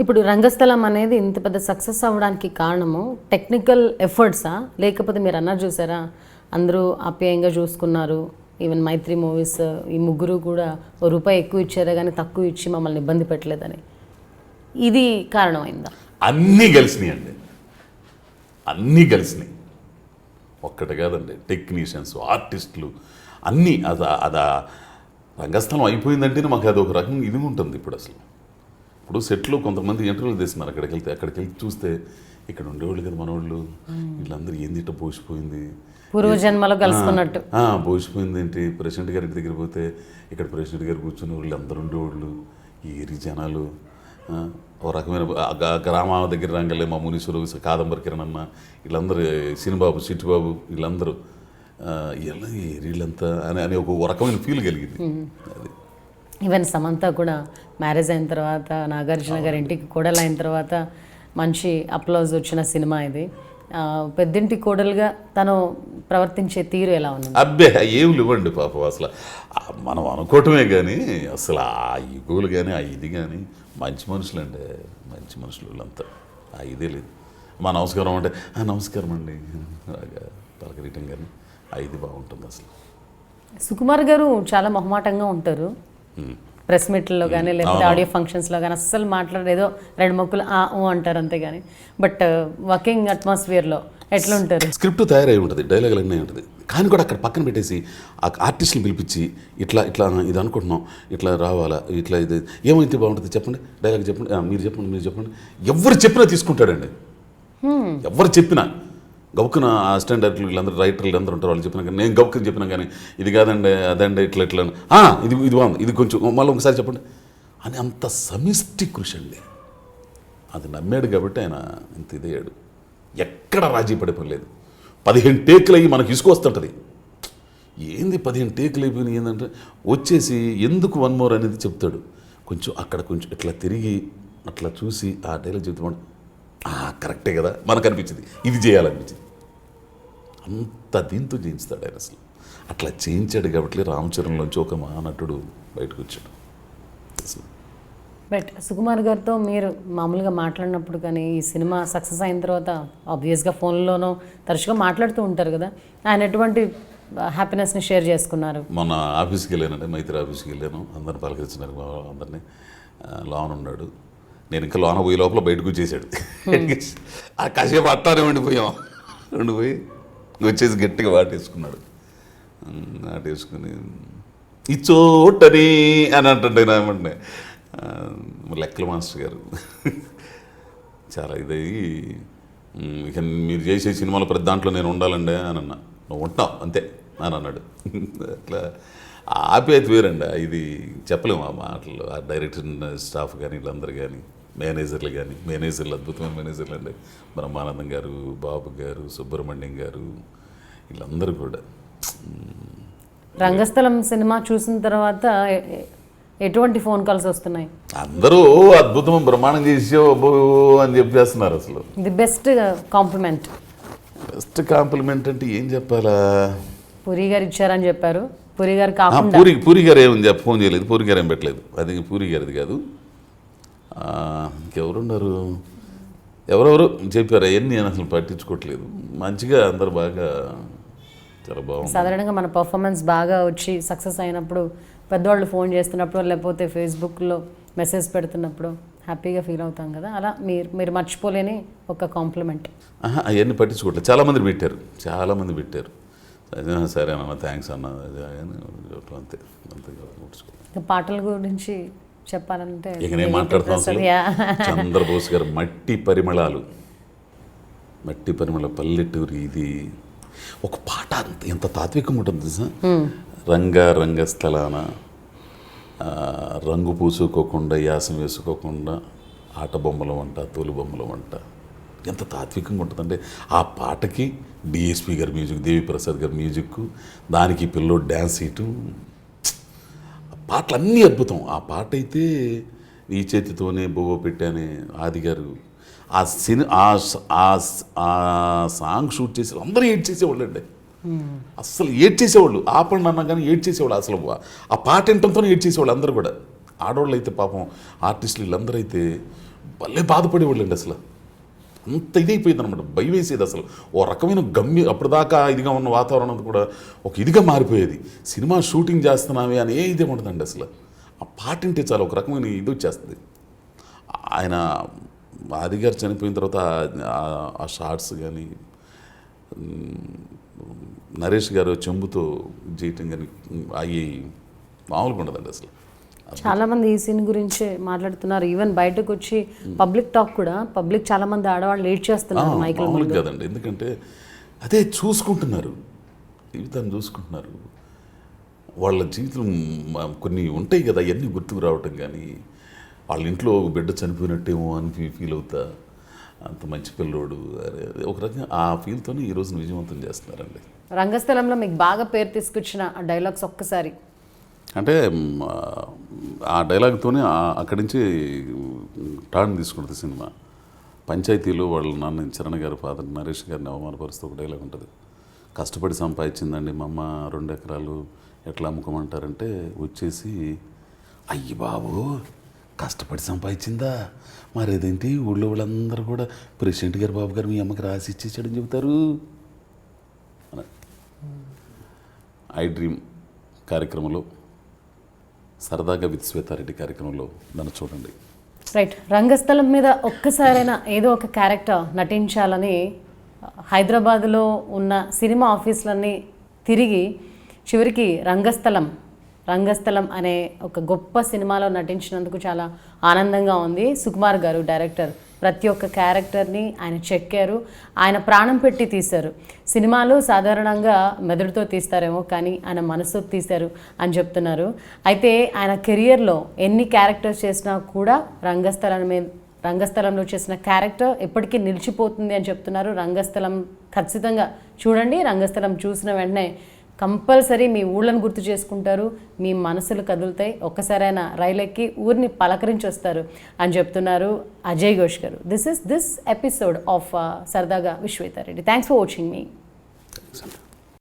ఇప్పుడు రంగస్థలం అనేది ఇంత పెద్ద సక్సెస్ అవ్వడానికి కారణము టెక్నికల్ ఎఫర్ట్సా, లేకపోతే మీరు అన్నారు చూసారా అందరూ ఆప్యాయంగా చూసుకున్నారు, ఈవెన్ మైత్రి మూవీస్ ఈ ముగ్గురు కూడా ₹1 ఎక్కువ ఇచ్చారే కానీ తక్కువ ఇచ్చి మమ్మల్ని ఇబ్బంది పెట్టలేదని, ఇది కారణమైందా? అన్నీ కలిసినాయి అండి, అన్నీ కలిసినాయి. ఒక్కటి కాదండి, టెక్నీషియన్స్, ఆర్టిస్టులు అన్నీ. అదా రంగస్థలం అయిపోయిందంటేనే మాకు అది ఒక రకంగా ఇది ఉంటుంది. ఇప్పుడు సెట్లో కొంతమంది ఇంటర్వ్యూలు తీస్తున్నారు, అక్కడికి వెళ్తే చూస్తే ఇక్కడ ఉండేవాళ్ళు కదా మనవాళ్ళు, వీళ్ళందరూ ఏంది ఇట్ట పోసిపోయింది, పూర్వజన్మలో కలుసుకున్నట్టు పోసిపోయింది ఏంటి. ప్రెసిడెంట్ గారి దగ్గర పోతే ఇక్కడ ప్రెసిడెంట్ గారు కూర్చునే వాళ్ళు అందరూ ఉండేవాళ్ళు, ఈ ఏరి జనాలు ఒక రకమైన గ్రామా దగ్గర రంగలే మా మునీశ్వరు, కాదంబరి కిరణ్ అన్న, వీళ్ళందరూ సినిబాబు, చిట్టిబాబు, వీళ్ళందరూ వీళ్ళంతా అని ఒక రకమైన ఫీల్ కలిగింది. అది ఈవెన్ సమంత కూడా మ్యారేజ్ అయిన తర్వాత నాగార్జున గారి ఇంటికి కోడలు అయిన తర్వాత మంచి అప్లాజ్ వచ్చిన సినిమా ఇది. పెద్దింటి కోడలుగా తను ప్రవర్తించే తీరు ఎలా ఉంది? అబ్బే ఏం లేవండి పాపం, అసలు మనం అనుకోవటమే కానీ అసలు ఆ ఈగోలు కానీ ఆ ఇది కానీ మంచి మనుషులండి, మంచి మనుషులు వీళ్ళంతా. ఆ ఇదే లేదు. మా నమస్కారం అంటే నమస్కారం అండి పలకరీయటం కానీ ఆ ఇది బాగుంటుంది. అసలు సుకుమార్ గారు చాలా మొహమాటంగా ఉంటారు ప్రెస్ మీట్లలో కానీ లేకపోతే ఆడియో ఫంక్షన్స్లో కానీ, అస్సలు మాట్లాడేదో 2 మొక్కులు అంటారు అంతే కానీ. బట్ వర్కింగ్ అట్మాస్ఫియర్లో ఎట్లా ఉంటారు? స్క్రిప్ట్ తయారై ఉంటుంది, డైలాగులు అన్నీ ఉంటుంది, కానీ కూడా అక్కడ పక్కన పెట్టేసి ఆ ఆర్టిస్టుని పిలిపించి ఇట్లా ఇది అనుకుంటున్నాం, ఇట్లా రావాలా, ఇట్లా ఇది ఏమైతే బాగుంటుంది చెప్పండి, డైలాగ్ చెప్పండి, మీరు చెప్పండి. ఎవరు చెప్పినా తీసుకుంటాడండి. ఎవరు చెప్పినా గౌక్కున అసిస్టెంట్ డైరెక్టర్లు వీళ్ళందరూ రైటర్లు అందరూ ఉంటారు, వాళ్ళు చెప్పినా కానీ నేను గౌక్కుని చెప్పినా కానీ ఇది కాదండి అదండి ఇట్లా ఇది బాగుంది, ఇది కొంచెం మళ్ళీ ఒకసారి చెప్పండి అని అంత సమిష్టి కృషి అండి. అది నమ్మాడు కాబట్టి ఆయన ఇంత ఇదయ్యాడు. ఎక్కడ రాజీ పడిపోలేదు. 15 టేకులు అయ్యి మనకి ఇసుకొస్తుంటుంది. ఏంది 15 టేకులు అయిపోయినాయి ఏంటంటే వచ్చేసి ఎందుకు 1 more అనేది చెప్తాడు. కొంచెం అక్కడ కొంచెం ఇట్లా తిరిగి అట్లా చూసి ఆ డైలాగ్ చెప్తాడు, కరెక్టే కదా మనకు అనిపించింది, ఇది చేయాలనిపించింది. అంత దీంతో చేయించుతాడు ఆయన. అసలు అట్లా చేయించాడు కాబట్టి రామచరణ్లోంచి ఒక మహానటుడు బయటకు వచ్చాడు. అసలు బట్ సుకుమార్ గారితో మీరు మామూలుగా మాట్లాడినప్పుడు కానీ ఈ సినిమా సక్సెస్ అయిన తర్వాత ఆబ్వియస్గా ఫోన్లోనో తరచుగా మాట్లాడుతూ ఉంటారు కదా, ఆయన ఎటువంటి హ్యాపీనెస్ని షేర్ చేసుకున్నారు? మొన్న ఆఫీస్కి వెళ్ళానంటే మైత్రి ఆఫీస్కి వెళ్ళాను, అందరిని పలకరించినారు, అందరినీ. లోన్ ఉన్నాడు, నేను ఇంకా లోన పోయే లోపల బయటకు వచ్చేసాడు. ఆ కాసేపు అట్టానే ఉండిపోయి వచ్చేసి గట్టిగా వాటేసుకున్నాడు. వాటేసుకుని ఇచ్చోటని అని అంటుండే ఏమంటే లెక్కల మాస్టర్ గారు చాలా ఇదయ్యి, ఇక మీరు చేసే సినిమాలో ప్రతి దాంట్లో నేను ఉండాలండి అని అన్నా. నువ్వు ఉంటావు అంతే అని అన్నాడు. అట్లా ఆప్యాయత వేరండి, ఇది చెప్పలేము ఆ మాటలు. ఆ డైరెక్షన్ స్టాఫ్ కానీ వీళ్ళందరూ కానీ, మేనేజర్లు కానీ, మేనేజర్లు అద్భుతమైన మేనేజర్లు అండి. బ్రహ్మానందం గారు, బాబు గారు, సుబ్రహ్మణ్యం గారు, వీళ్ళందరూ కూడా. రంగస్థలం సినిమా చూసిన తర్వాత ఎటువంటి ఫోన్ కాల్స్ వస్తున్నాయి? అందరూ అద్భుతం బ్రహ్మాండం చేసావు అని చెప్పేస్తున్నారు. అసలు the best compliment. Best compliment అంటే ఏం చెప్పాలా? పూరి గారు ఇచ్చారని చెప్పారు. పూరి గారు కాకుండా పూరి గారు ఏమని ఫోన్ చేయలేదు, పూరి గారు ఏం పెట్టలేదు. అది పూరి గారిది కాదు, ఇంకెవరున్నారు, ఎవరెవరు చెప్పారు అవన్నీ నేను అసలు పట్టించుకోవట్లేదు. మంచిగా అందరు బాగా చాలా బాగుంది. సాధారణంగా మన పర్ఫార్మెన్స్ బాగా వచ్చి సక్సెస్ అయినప్పుడు పెద్దవాళ్ళు ఫోన్ చేస్తున్నప్పుడు లేకపోతే ఫేస్బుక్లో మెసేజ్ పెడుతున్నప్పుడు హ్యాపీగా ఫీల్ అవుతాం కదా, అలా మీరు మర్చిపోలేని ఒక కాంప్లిమెంట్. అవన్నీ పట్టించుకోవట్లేదు. చాలామంది పెట్టారు. సరే అన్న థ్యాంక్స్ అన్న అంతే. పాటల గురించి చెప్పాలంటే ఇక నేను మాట్లాడుతాను. చంద్రబోస్ గారు మట్టి పరిమళాలు పల్లెటూరి, ఇది ఒక పాట ఎంత తాత్వికంగా ఉంటుంది సార్. రంగస్థలాన రంగు పూసుకోకుండా యాసం వేసుకోకుండా ఆట బొమ్మల వంట తోలు బొమ్మల వంట ఎంత తాత్వికంగా ఉంటుందంటే ఆ పాటకి డిఎస్పి గారి మ్యూజిక్, దేవిప్రసాద్ గారి మ్యూజిక్, దానికి పిల్లోడు డ్యాన్స్ చేయటం, పాటలు అన్నీ అద్భుతం. ఆ పాట అయితే ఈ చేతితోనే బొవ్వ పెట్టానే ఆది గారు ఆ సాంగ్ షూట్ చేసి అందరూ ఏడ్ చేసేవాళ్ళు అండి. అస్సలు ఏడ్ చేసేవాళ్ళు, ఆపండి అన్నా కానీ ఏడ్ చేసేవాళ్ళు. అసలు ఆ పాట వినటంతోనే ఏడ్ చేసేవాళ్ళు అందరూ కూడా. ఆడవాళ్ళు అయితే పాపం ఆర్టిస్టులు వీళ్ళందరూ అయితే భలే బాధపడేవాళ్ళండి అసలు. అంత ఇదైపోయింది అనమాట, భయం వేసేది అసలు. ఓ రకమైన అప్పుడు దాకా ఇదిగా ఉన్న వాతావరణం అంతా కూడా ఒక ఇదిగా మారిపోయేది. సినిమా షూటింగ్ చేస్తున్నామే అని ఏ ఇదే ఉండదండి అసలు. ఆ పాట వింటే చాలా ఒక రకమైన ఇది వచ్చేస్తుంది. ఆయన ఆది గారు చనిపోయిన తర్వాత ఆ షార్ట్స్ కానీ, నరేష్ గారు చెంబుతో చేయటం కానీ అవి మామూలుగా ఉండదండి అసలు. చాలా మంది ఈ సీన్ గురించి మాట్లాడుతున్నారు. ఈవెన్ బయటకు వచ్చి పబ్లిక్ టాక్ కూడా, పబ్లిక్ చాలా మంది ఆడవాళ్ళు లేట్ చేస్తున్నారు మైకుల మామూలుగా ముందు. కదండి, ఎందుకంటే అదే చూసుకుంటున్నారు, జీవితాన్ని చూసుకుంటున్నారు. వాళ్ళ జీవితం కొన్ని ఉంటాయి కదా, అవన్నీ గుర్తుకు రావటం కానీ, వాళ్ళ ఇంట్లో బిడ్డ చనిపోయినట్టేమో అని ఫీల్ అవుతా, అంత మంచి పిల్లోడు అరే ఒక రకంగా ఆ ఫీల్తోనే ఈ రోజున విజయవంతం చేస్తున్నారండి. రంగస్థలంలో మీకు బాగా పేరు తీసుకొచ్చిన ఆ డైలాగ్స్ ఒక్కసారి. అంటే ఆ డైలాగ్తోనే అక్కడి నుంచి టర్న్ తీసుకుంటుంది సినిమా. పంచాయతీలో వాళ్ళ నాన్న చరణ్ గారి ఫాదర్ నరేష్ గారిని అవమానపరుస్తూ ఒక డైలాగ్ ఉంటుంది. కష్టపడి సంపాదించిందండి మా అమ్మ 2 ఎకరాలు, ఎట్లా అమ్ముకోమంటారంటే వచ్చేసి, అయ్యి బాబు కష్టపడి సంపాదించిందా, మరేదేంటి ఊళ్ళో వాళ్ళందరూ కూడా ప్రెసిడెంట్ గారు బాబు గారు మీ అమ్మకి రాసి ఇచ్చేసాడని చెబుతారు. ఐ డ్రీమ్ కార్యక్రమంలో, సరదాగా విత్ శ్వేతారెడ్డి కార్యక్రమంలో నన్ను చూడండి. రైట్, రంగస్థలం మీద ఒక్కసారైనా ఏదో ఒక క్యారెక్టర్ నటించాలని హైదరాబాద్లో ఉన్న సినిమా ఆఫీసులన్నీ తిరిగి చివరికి రంగస్థలం అనే ఒక గొప్ప సినిమాలో నటించినందుకు చాలా ఆనందంగా ఉంది. సుకుమార్ గారు డైరెక్టర్ ప్రతి ఒక్క క్యారెక్టర్ని ఆయన చెక్కారు, ఆయన ప్రాణం పెట్టి తీశారు. సినిమాలు సాధారణంగా మెదడుతో తీస్తారేమో, కానీ ఆయన మనసుతో తీశారు అని చెప్తున్నారు. అయితే ఆయన కెరియర్లో ఎన్ని క్యారెక్టర్స్ చేసినా కూడా రంగస్థలంలో చేసిన క్యారెక్టర్ ఎప్పటికీ నిలిచిపోతుంది అని చెప్తున్నారు. రంగస్థలం ఖచ్చితంగా చూడండి. రంగస్థలం చూసిన వెంటనే కంపల్సరీ మీ ఊళ్ళను గుర్తు చేసుకుంటారు, మీ మనసులు కదులుతాయి, ఒక్కసారైనా రైలు ఎక్కి ఊరిని పలకరించి వస్తారు అని చెప్తున్నారు అజయ్ ఘోష్ గారు. దిస్ ఎపిసోడ్ ఆఫ్ సరదాగా with Swetha Reddy. Thanks for watching me.